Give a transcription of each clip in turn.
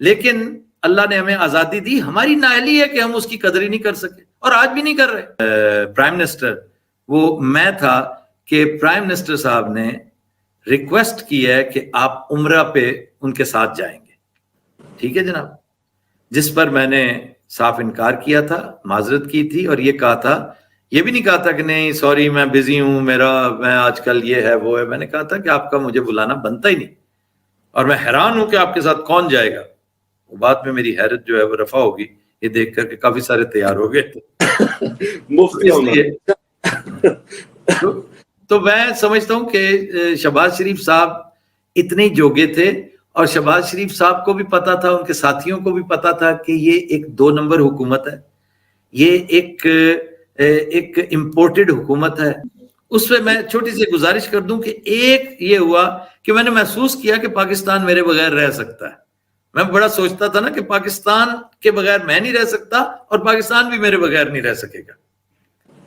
لیکن اللہ نے ہمیں آزادی دی، ہماری نااہلی ہے کہ ہم اس کی قدر ہی نہیں کر سکے، اور آج بھی نہیں کر رہے۔ پرائم منسٹر وہ میں تھا کہ پرائم منسٹر صاحب نے ریکویسٹ کی ہے کہ آپ عمرہ پہ ان کے ساتھ جائیں گے، ٹھیک ہے جناب، جس پر میں نے صاف انکار کیا تھا، معذرت کی تھی، اور یہ کہا تھا، یہ بھی نہیں کہا تھا کہ نہیں سوری میں بزی ہوں، میں آج کل یہ ہے وہ ہے، میں نے کہا تھا کہ آپ کا مجھے بلانا بنتا ہی نہیں، اور میں حیران ہوں کہ آپ کے ساتھ کون جائے گا۔ وہ بات میں میری حیرت جو ہے وہ رفع ہوگی یہ دیکھ کر کہ کافی سارے تیار ہو گئے تو میں سمجھتا ہوں کہ شہباز شریف صاحب اتنے جوگے تھے، اور شہباز شریف صاحب کو بھی پتا تھا، ان کے ساتھیوں کو بھی پتا تھا کہ یہ ایک 2 نمبر حکومت ہے، یہ ایک امپورٹڈ حکومت ہے۔ اس پہ میں چھوٹی سی گزارش کر دوں کہ ایک یہ ہوا کہ میں نے محسوس کیا کہ پاکستان میرے بغیر رہ سکتا ہے۔ میں بڑا سوچتا تھا نا کہ پاکستان کے بغیر میں نہیں رہ سکتا، اور پاکستان بھی میرے بغیر نہیں رہ سکے گا۔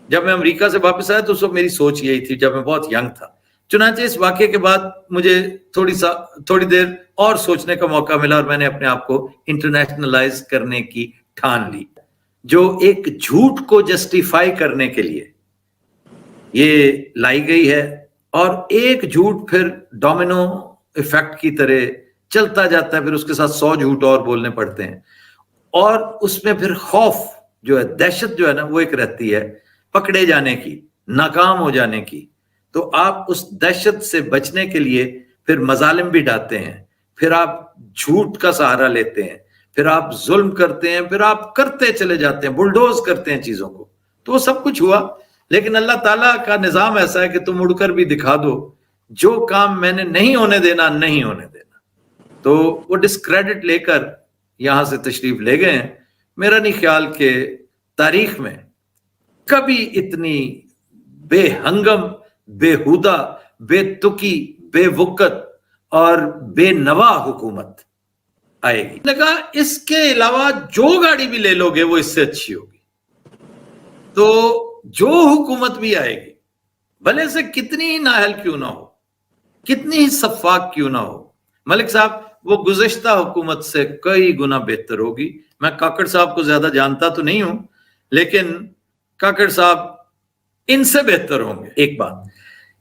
جب میں امریکہ سے واپس آیا تو اس وقت میری سوچ یہی تھی، جب میں بہت ینگ تھا۔ چنانچہ اس واقعے کے بعد مجھے تھوڑی دیر اور سوچنے کا موقع ملا، اور میں نے اپنے آپ کو انٹرنیشنلائز کرنے کی ٹھان لی، جو ایک جھوٹ کو جسٹیفائی کرنے کے لیے یہ لائی گئی ہے، اور ایک جھوٹ پھر ڈومینو ایفیکٹ کی طرح چلتا جاتا ہے، پھر اس کے ساتھ 100 جھوٹ اور بولنے پڑتے ہیں، اور اس میں پھر خوف جو ہے، دہشت جو ہے نا، وہ ایک رہتی ہے پکڑے جانے کی، ناکام ہو جانے کی۔ تو آپ اس دہشت سے بچنے کے لیے پھر مظالم بھی ڈالتے ہیں، پھر آپ جھوٹ کا سہارا لیتے ہیں، پھر آپ ظلم کرتے ہیں، پھر آپ کرتے چلے جاتے ہیں، بلڈوز کرتے ہیں چیزوں کو۔ تو وہ سب کچھ ہوا، لیکن اللہ تعالیٰ کا نظام ایسا ہے کہ تم اڑ کر بھی دکھا دو، جو کام میں نے نہیں ہونے دینا نہیں ہونے دینا۔ تو وہ ڈسکریڈٹ لے کر یہاں سے تشریف لے گئے ہیں۔ میرا نہیں خیال کہ تاریخ میں کبھی اتنی بے ہنگم، بے ہودہ، بے تکی، بے وقت اور بے نوا حکومت آئے گی۔ لگا اس کے علاوہ جو گاڑی بھی لے لو گے وہ اس سے اچھی ہوگی۔ تو جو حکومت بھی آئے گی، بھلے سے کتنی ہی نااہل کیوں نہ ہو، کتنی ہی شفاف کیوں نہ ہو، ملک صاحب وہ گزشتہ حکومت سے کئی گنا بہتر ہوگی۔ میں کاکڑ صاحب کو زیادہ جانتا تو نہیں ہوں، لیکن کاکڑ صاحب ان سے بہتر ہوں گے۔ ایک بات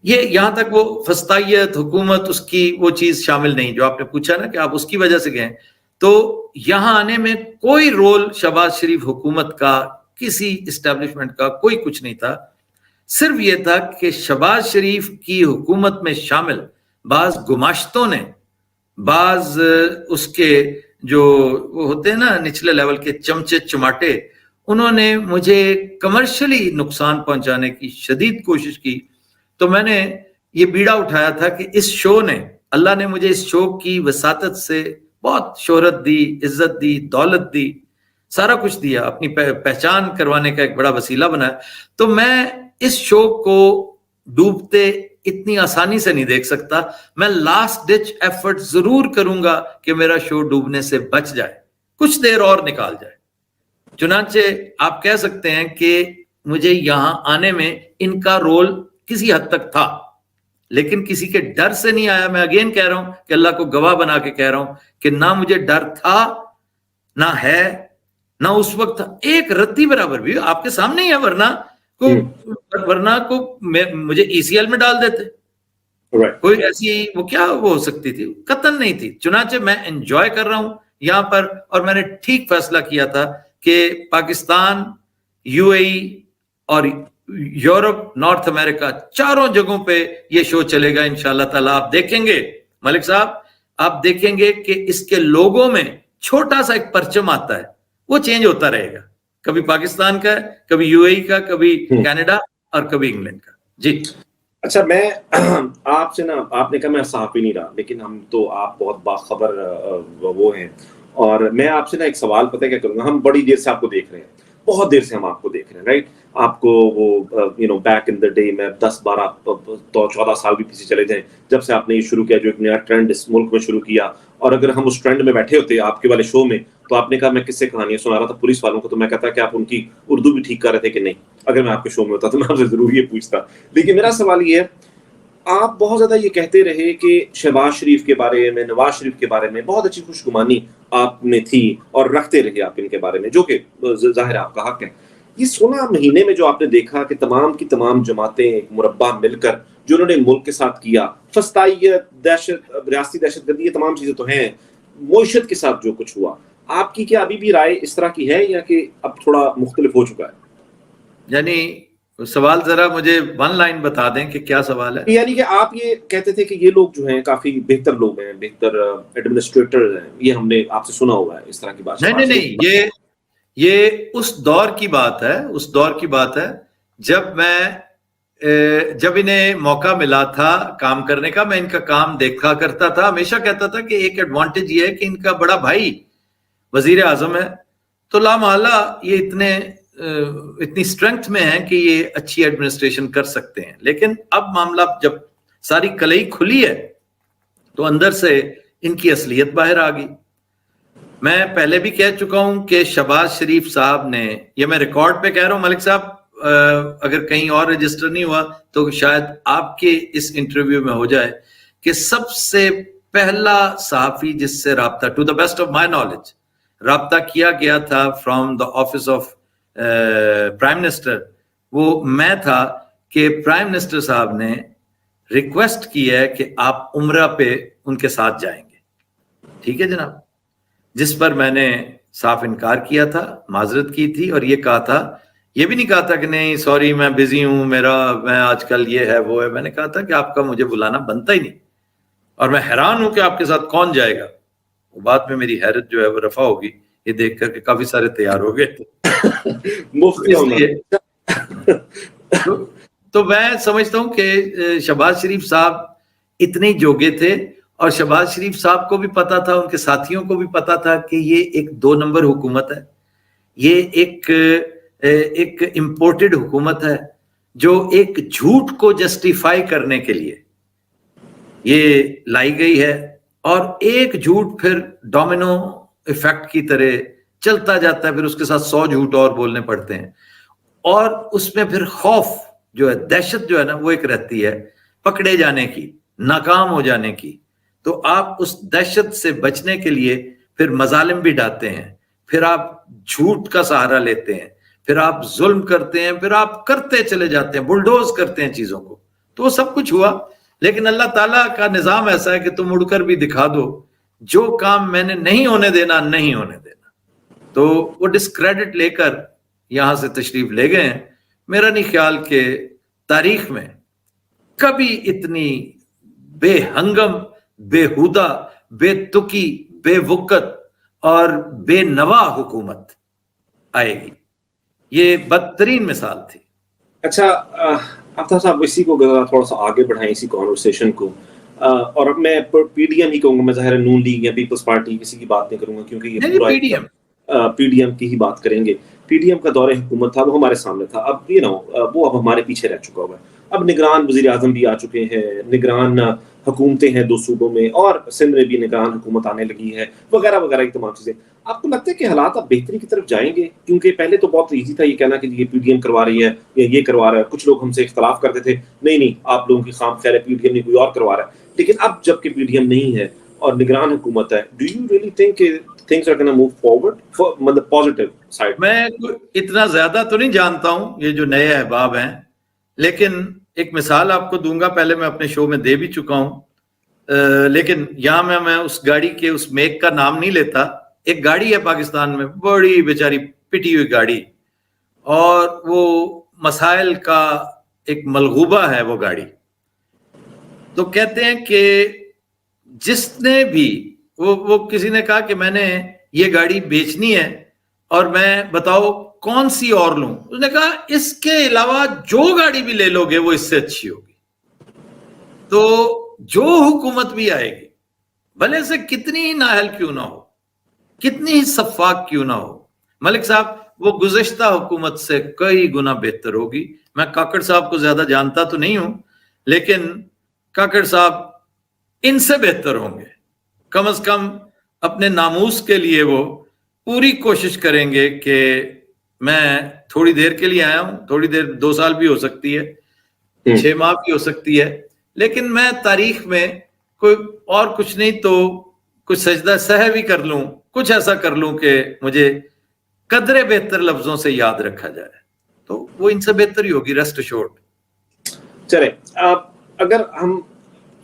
یہ، یہاں تک وہ فسطائیت حکومت، اس کی وہ چیز شامل نہیں جو آپ نے پوچھا نا کہ آپ اس کی وجہ سے گئے، تو یہاں آنے میں کوئی رول شہباز شریف حکومت کا، کسی اسٹیبلشمنٹ کا کوئی کچھ نہیں تھا۔ صرف یہ تھا کہ شہباز شریف کی حکومت میں شامل بعض گماشتوں نے، بعض اس کے جو وہ ہوتے ہیں نا نچلے لیول کے چمچے چماٹے، انہوں نے مجھے کمرشلی نقصان پہنچانے کی شدید کوشش کی۔ تو میں نے یہ بیڑا اٹھایا تھا کہ اس شو نے، اللہ نے مجھے اس شو کی وساطت سے بہت شہرت دی، عزت دی، دولت دی، سارا کچھ دیا، اپنی پہچان کروانے کا ایک بڑا وسیلہ بنایا۔ تو میں اس شو کو ڈوبتے اتنی آسانی سے نہیں دیکھ سکتا۔ میں لاسٹ ڈچ ایفرٹ ضرور کروں گا کہ میرا شو ڈوبنے سے بچ جائے، کچھ دیر اور نکال جائے۔ چنانچہ آپ کہہ سکتے ہیں کہ مجھے یہاں آنے میں ان کا رول کسی حد تک تھا، لیکن کسی کے ڈر سے نہیں آیا۔ میں اگین کہہ رہا ہوں کہ اللہ کو گواہ بنا کے کہہ رہا ہوں کہ نہ مجھے ڈر تھا، نہ ہے، نہ اس وقت ایک رتی برابر بھی آپ کے سامنے ہی ہے، ورنہ کو مجھے ای سی ایل میں ڈال دیتے، کوئی ایسی وہ کیا وہ ہو سکتی تھی، قطعاً نہیں تھی۔ چنانچہ میں انجوائے کر رہا ہوں یہاں پر، اور میں نے ٹھیک فیصلہ کیا تھا کہ پاکستان، یو اے ای اور یورپ، نارتھ امریکہ، چاروں جگہوں پہ یہ شو چلے گا انشاءاللہ تعالیٰ۔ آپ دیکھیں گے ملک صاحب، آپ دیکھیں گے کہ اس کے لوگوں میں چھوٹا سا ایک پرچم آتا ہے، وہ چینج ہوتا رہے گا، کبھی پاکستان کا ہے، کبھی یو اے ای کا، کبھی کینیڈا اور کبھی انگلینڈ کا۔ جی اچھا، میں آپ سے نا، آپ نے کہا میں صحافی نہیں رہا، لیکن ہم تو آپ بہت باخبر وہ ہیں، اور میں آپ سے نا ایک سوال پتہ کیا کروں گا۔ ہم بڑی دیر سے آپ کو دیکھ رہے ہیں، بہت دیر سے ہم آپ کو دیکھ رہے ہیں، رائٹ؟ آپ کو وہ بیک ان دا ڈے میں 10 12 14 سال بھی پیچھے چلے جائیں، جب سے آپ نے یہ شروع کیا، جو ایک نیا ٹرینڈ اس ملک میں شروع کیا، اور اگر ہم اس ٹرینڈ میں بیٹھے ہوتے آپ کے والے شو میں، تو آپ نے کہا میں کس سے کہانیاں سنا رہا تھا پولیس والوں کو، تو میں کہتا کہ آپ ان کی اردو بھی ٹھیک کر رہے تھے کہ نہیں۔ اگر میں آپ کے شو میں ہوتا تو میں آپ سے ضرور یہ پوچھتا۔ لیکن میرا سوال یہ ہے، آپ بہت زیادہ یہ کہتے رہے کہ شہباز شریف کے بارے میں، نواز شریف کے بارے میں بہت اچھی خوشگمانی آپ میں تھی اور رکھتے رہے آپ ان کے بارے میں، جو کہ ظاہر ہے آپ کا حق ہے. یہ 16 مہینے میں جو آپ نے دیکھا کہ تمام کی تمام جماعتیں مربع مل کر جو انہوں نے ملک کے ساتھ کیا، فسطائیت، دہشت، ریاستی دہشت گردی، یہ تمام چیزیں تو ہیں، معیشت کے ساتھ جو کچھ ہوا، آپ کی کیا ابھی بھی رائے اس طرح کی ہے یا کہ اب تھوڑا مختلف ہو چکا ہے؟ یعنی سوال ذرا مجھے ون لائن بتا دیں کہ کیا سوال ہے. یعنی کہ آپ یہ کہتے تھے کہ یہ لوگ جو ہیں کافی بہتر لوگ ہیں، بہتر ایڈمنسٹریٹر ہیں، یہ ہم نے آپ سے سنا ہوا ہے اس طرح کی بات. نہیں، یہ اس دور کی بات ہے، اس دور کی بات ہے جب انہیں موقع ملا تھا کام کرنے کا. میں ان کا کام دیکھا کرتا تھا، ہمیشہ کہتا تھا کہ ایک ایڈوانٹیج یہ ہے کہ ان کا بڑا بھائی وزیر اعظم ہے، تو لامحالہ یہ اتنی اسٹرینتھ میں ہیں کہ یہ اچھی ایڈمنسٹریشن کر سکتے ہیں. لیکن اب معاملہ جب ساری کلئی کھلی ہے تو اندر سے ان کی اصلیت باہر آ گئی. میں پہلے بھی کہہ چکا ہوں کہ شہباز شریف صاحب نے، یہ میں ریکارڈ پہ کہہ رہا ہوں ملک صاحب، اگر کہیں اور رجسٹر نہیں ہوا تو شاید آپ کے اس انٹرویو میں ہو جائے، کہ سب سے پہلا صحافی جس سے رابطہ، to the best of my knowledge, رابطہ کیا گیا تھا from the office of prime minister, وہ میں تھا. کہ پرائم منسٹر صاحب نے ریکویسٹ کی ہے کہ آپ عمرہ پہ ان کے ساتھ جائیں گے. ٹھیک ہے جناب، جس پر میں نے صاف انکار کیا تھا، معذرت کی تھی، اور یہ کہا تھا، یہ بھی نہیں کہا تھا کہ نہیں سوری میں بزی ہوں، میں آج کل یہ ہے وہ ہے. میں نے کہا تھا کہ آپ کا مجھے بلانا بنتا ہی نہیں، اور میں حیران ہوں کہ آپ کے ساتھ کون جائے گا. وہ بات میں میری حیرت جو ہے وہ رفع ہوگی یہ دیکھ کر کہ کافی سارے تیار ہو گئے تھے. تو میں سمجھتا ہوں کہ شہباز شریف صاحب اتنے جوگے تھے، اور شہباز شریف صاحب کو بھی پتا تھا، ان کے ساتھیوں کو بھی پتا تھا کہ یہ ایک 2 نمبر حکومت ہے، یہ ایک امپورٹڈ حکومت ہے جو ایک جھوٹ کو جسٹیفائی کرنے کے لیے یہ لائی گئی ہے، اور ایک جھوٹ پھر ڈومینو ایفیکٹ کی طرح چلتا جاتا ہے، پھر اس کے ساتھ 100 جھوٹ اور بولنے پڑتے ہیں، اور اس میں پھر خوف جو ہے، دہشت جو ہے نا، وہ ایک رہتی ہے پکڑے جانے کی، ناکام ہو جانے کی. تو آپ اس دہشت سے بچنے کے لیے پھر مظالم بھی ڈالتے ہیں، پھر آپ جھوٹ کا سہارا لیتے ہیں، پھر آپ ظلم کرتے ہیں، پھر آپ کرتے چلے جاتے ہیں، بلڈوز کرتے ہیں چیزوں کو. تو وہ سب کچھ ہوا، لیکن اللہ تعالیٰ کا نظام ایسا ہے کہ تم اڑ کر بھی دکھا دو، جو کام میں نے نہیں ہونے دینا نہیں ہونے دینا. تو وہ ڈسکریڈٹ لے کر یہاں سے تشریف لے گئے ہیں. میرا نہیں خیال کہ تاریخ میں کبھی اتنی بے ہنگم، بےہودہ، بے تکی، بے وقت اور بے نوا حکومت آئے گی. یہ بدترین مثال تھی. اچھا آفتاب صاحب، اسی کو تھوڑا سا آگے بڑھائیں اسی کانورسیشن کو، اور اب میں پی ڈی ایم ہی کہوں گا، میں ظاہر نون لیگ یا پیپلز پارٹی کسی کی بات نہیں کروں گا، کیونکہ یہ پورا پی ڈی ایم کی ہی بات کریں گے. پی ڈی ایم کا دور حکومت تھا، وہ ہمارے سامنے تھا، اب وہ اب ہمارے پیچھے رہ چکا ہوا ہے. اب نگران وزیر اعظم بھی آ چکے ہیں، نگران حکومتیں ہیں 2 صوبوں میں، اور سندھ میں بھی نگران حکومت آنے لگی ہے، وغیرہ وغیرہ کی تمام چیزیں. آپ کو لگتا ہے کہ حالات اب بہتری کی طرف جائیں گے؟ کیونکہ پہلے تو بہت ایزی تھا یہ کہنا کہ یہ پی ڈی ایم کروا رہی ہے یا یہ کروا رہا ہے. کچھ لوگ ہم سے اختلاف کرتے تھے، نہیں آپ لوگوں کی خام خیر ہے، پی ڈی ایم نہیں، کوئی اور کروا رہا ہے. لیکن اب جب کہ پی ڈی ایم نہیں ہے اور نگران حکومت ہے، ڈو یو ریئلی تھنک کہ things are going to move forward مطلب پازیٹیو سائڈ؟ میں اتنا زیادہ تو نہیں جانتا ہوں یہ جو نئے احباب ہیں، لیکن ایک مثال آپ کو دوں گا، پہلے میں اپنے شو میں دے بھی چکا ہوں، لیکن یہاں میں اس گاڑی کے اس میک کا نام نہیں لیتا. ایک گاڑی ہے پاکستان میں، بڑی بیچاری پٹی ہوئی گاڑی، اور وہ مسائل کا ایک ملغوبہ ہے وہ گاڑی. تو کہتے ہیں کہ جس نے بھی وہ کسی نے کہا کہ میں نے یہ گاڑی بیچنی ہے اور میں بتاؤ کون سی اور لوں. اس نے کہا اس کے علاوہ جو گاڑی بھی لے لو گے وہ اس سے اچھی ہوگی. تو جو حکومت بھی آئے گی، بھلے سے کتنی ہی نااہل کیوں نہ ہو، کتنی ہی شفاف کیوں نہ ہو، ملک صاحب وہ گزشتہ حکومت سے کئی گنا بہتر ہوگی. میں کاکڑ صاحب کو زیادہ جانتا تو نہیں ہوں، لیکن کاکڑ صاحب ان سے بہتر ہوں گے. کم از کم اپنے ناموس کے لیے وہ پوری کوشش کریں گے کہ میں تھوڑی دیر کے لیے آیا ہوں، تھوڑی دیر 2 سال بھی ہو سکتی ہے، 6 ماہ بھی ہو سکتی ہے، لیکن میں تاریخ میں کوئی اور کچھ نہیں تو کچھ سجدہ سہو بھی کر لوں, کچھ ایسا کر لوں کہ مجھے قدرے بہتر لفظوں سے یاد رکھا جائے, تو وہ ان سے بہتر ہی ہوگی, ریسٹ ایشورڈ. چلے اگر ہم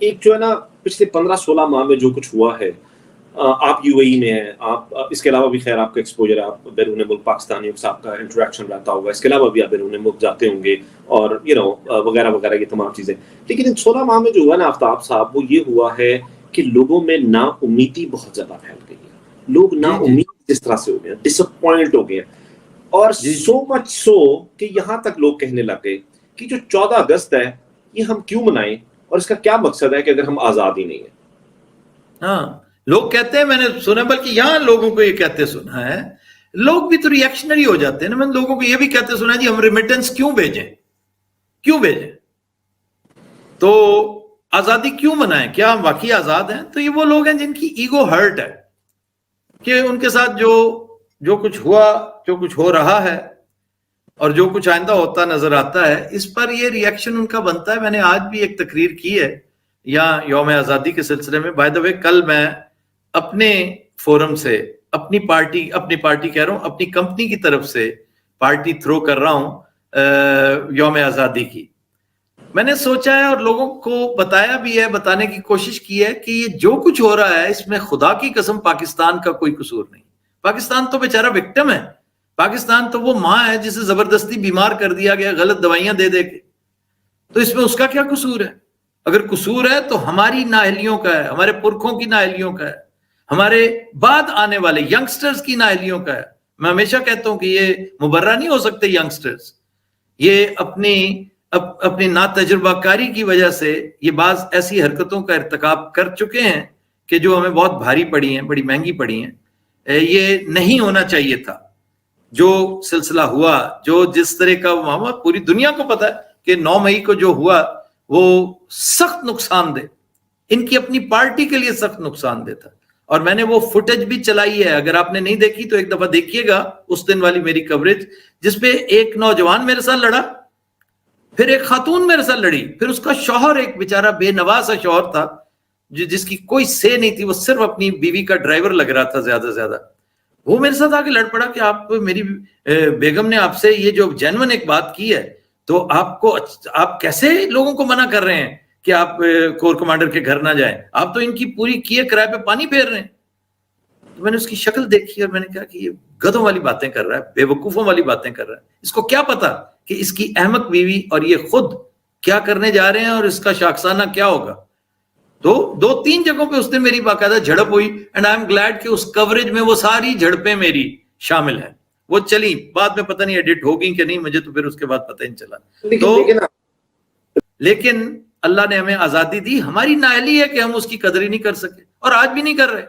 ایک جو ہے نا پچھلے 15-16 ماہ میں جو کچھ ہوا ہے, آپ یو اے ای میں ہیں, آپ اس کے علاوہ بھی خیر آپ کا ایکسپوجر ہے, آپ بیرون ملک پاکستانیوں کے ساتھ کا انٹریکشن رہتا ہوگا, اس کے علاوہ بھی آپ بیرون ملک جاتے ہوں گے اور وغیرہ وغیرہ یہ تمام چیزیں. لیکن ان 16 ماہ میں جو ہوا نا آفتاب صاحب, وہ یہ ہوا ہے کہ لوگوں میں نا امیدی بہت زیادہ پھیل گئی ہے. لوگ نا امید اس طرح سے ہو گئے ہیں, ڈس اپوائنٹ ہو گئے ہیں, اور سو مچ سو کہ یہاں تک لوگ کہنے لگے کہ جو 14 اگست ہے یہ ہم کیوں منائیں, اور اس کا کیا مقصد ہے کہ اگر ہم آزاد ہی نہیں ہیں. ہاں, لوگ کہتے ہیں, میں نے سنا, بلکہ یہاں لوگوں کو یہ کہتے سنا ہے, لوگ بھی تو ریئیکشنری ہو جاتے ہیں نا. میں نے لوگوں کو یہ بھی کہتے سنا جی ہم ریمیٹنس کیوں بھیجیں, تو آزادی کیوں منائیں, کیا ہم واقعی آزاد ہیں؟ تو یہ وہ لوگ ہیں جن کی ایگو ہرٹ ہے کہ ان کے ساتھ جو کچھ ہوا, جو کچھ ہو رہا ہے, اور جو کچھ آئندہ ہوتا نظر آتا ہے, اس پر یہ ریئیکشن ان کا بنتا ہے. میں نے آج بھی ایک تقریر کی ہے یا یوم آزادی کے سلسلے میں. بائی دا وے, کل میں اپنے فورم سے اپنی پارٹی کہہ رہا ہوں, اپنی کمپنی کی طرف سے پارٹی تھرو کر رہا ہوں یوم آزادی کی. میں نے سوچا ہے اور لوگوں کو بتایا بھی ہے, بتانے کی کوشش کی ہے کہ یہ جو کچھ ہو رہا ہے اس میں خدا کی قسم پاکستان کا کوئی قصور نہیں. پاکستان تو بیچارہ وکٹم ہے, پاکستان تو وہ ماں ہے جسے زبردستی بیمار کر دیا گیا غلط دوائیاں دے کے, تو اس میں اس کا کیا قصور ہے؟ اگر قصور ہے تو ہماری نااہلیوں کا ہے, ہمارے پرکھوں کی نااہلیوں کا ہے, ہمارے بعد آنے والے ینگسٹرز کی نااہلیوں کا ہے. میں ہمیشہ کہتا ہوں کہ یہ مبرہ نہیں ہو سکتے ینگسٹرز, یہ اپنی ناتجربہ کاری کی وجہ سے یہ بعض ایسی حرکتوں کا ارتکاب کر چکے ہیں کہ جو ہمیں بہت بھاری پڑی ہیں, بڑی مہنگی پڑی ہیں. یہ نہیں ہونا چاہیے تھا جو سلسلہ ہوا, جو جس طرح کا معاملہ پوری دنیا کو پتا ہے کہ 9 مئی کو جو ہوا وہ سخت نقصان دہ, ان کی اپنی پارٹی کے لیے سخت نقصان دہ تھا. اور میں نے وہ فوٹیج بھی چلائی ہے, اگر آپ نے نہیں دیکھی تو ایک دفعہ دیکھیے گا اس دن والی میری کوریج, جس پہ ایک نوجوان میرے ساتھ لڑا, پھر ایک خاتون میرے ساتھ لڑی, پھر اس کا شوہر ایک بیچارہ بے نوا سا شوہر تھا جس کی کوئی سے نہیں تھی, وہ صرف اپنی بیوی کا ڈرائیور لگ رہا تھا زیادہ سے زیادہ, وہ میرے ساتھ آگے لڑ پڑا کہ آپ, میری بیگم نے آپ سے یہ جو جینون ایک بات کی ہے, تو آپ کیسے لوگوں کو منع کر رہے ہیں کہ آپ کور کمانڈر کے گھر نہ جائیں, آپ تو ان کی پوری کیے کرائے پہ پانی پھیر رہے ہیں. تو میں نے اس کی شکل دیکھی اور میں نے کہا کہ یہ گدھوں والی باتیں کر رہا ہے, بے وقوفوں والی باتیں کر رہا ہے. اس کو کیا پتا کہ اس کی احمق بیوی اور یہ خود کیا کرنے جا رہے ہیں اور اس کا شاخسانہ کیا ہوگا. تو 2-3 جگہوں پہ اس نے میری باقاعدہ جھڑپ ہوئی, اینڈ آئی ایم گلیڈ کہ اس کوریج میں وہ ساری جھڑپیں میری شامل ہیں. وہ چلی, بعد میں پتہ نہیں ایڈٹ ہوگی کہ نہیں, مجھے تو پھر اس کے بعد پتہ ہی نہیں چلا. لیکن اللہ نے ہمیں آزادی دی, ہماری نااہلی ہے کہ ہم اس کی قدر ہی نہیں کر سکے, اور آج بھی نہیں کر رہے.